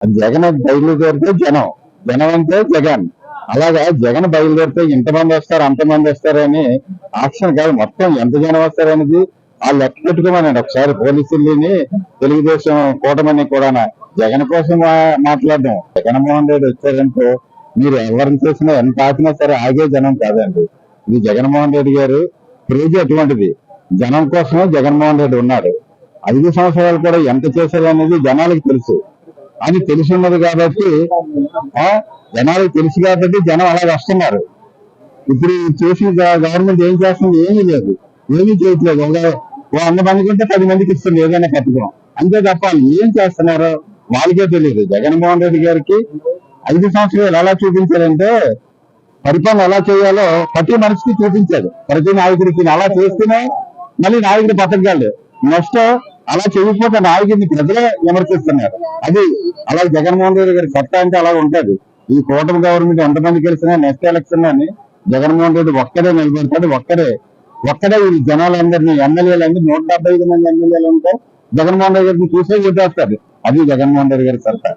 జగన్ బయలుదేరితే జనం, జనం అంటే జగన్. అలాగా జగన్ బయలుదేరితే ఇంతమంది వస్తారు అంతమంది వస్తారు అని ఆప్షన్ కాదు, మొత్తం ఎంత జనం వస్తారనేది వాళ్ళు లెక్క పెట్టుకోమనండి ఒకసారి పోలీసుల్ని, తెలుగుదేశం కూటమని కూడా. జగన్ కోసం మాట్లాడడం, జగన్మోహన్ రెడ్డి వచ్చారంటే మీరు ఎవరిని చేసినా ఎంత ఆపినా సరే ఆగే జనం కాదండి. ఇది జగన్మోహన్ రెడ్డి గారు క్రేజ్ అటువంటిది. జనం కోసమే జగన్మోహన్ రెడ్డి ఉన్నాడు. 5 సంవత్సరాలు కూడా ఎంత చేశారు అనేది జనాలకు తెలుసు. అని తెలిసి ఉన్నది కాబట్టి జనాలకు తెలుసు కాబట్టి జనం అలా వస్తున్నారు. ఇప్పుడు చేసిన గవర్నమెంట్ ఏం చేస్తుంది? ఏమీ లేదు, ఏమీ చేయట్లేదు. 100 మందికి ఉంటే 10 మందికి ఇస్తుంది ఏదైనా పథకం, అంతే తప్ప ఏం చేస్తున్నారో వాళ్ళకే తెలియదు. జగన్మోహన్ రెడ్డి గారికి 5 సంవత్సరాలు ఎలా చూపించారంటే పరిపాలన ఎలా చేయాలో ప్రతి మనిషికి చూపించాడు, ప్రతి నాయకుడికి. అలా చేస్తేనే మళ్ళీ నాయకుడు బతకగలడు. నెక్స్ట్ అలా చేయకపోతే నాయకుడిని ప్రజలే విమర్శిస్తున్నారు. అది అలా జగన్మోహన్ రెడ్డి గారి సత్తా అంటే అలా ఉంటది. ఈ కూటమి గవర్నమెంట్ ఎంతమంది గెలిచినా నెక్స్ట్ ఎలక్షన్ అని జగన్మోహన్ రెడ్డి ఒక్కడే నిలబడతాడు. ఒక్కడే ఈ జనాలందరినీ, ఎమ్మెల్యేలందరూ 175 మంది ఎమ్మెల్యేలు ఉంటే జగన్మోహన్ రెడ్డి గారిని చూసే ఓటేస్తారు. అది జగన్మోహన్ రెడ్డి గారి సత్తా.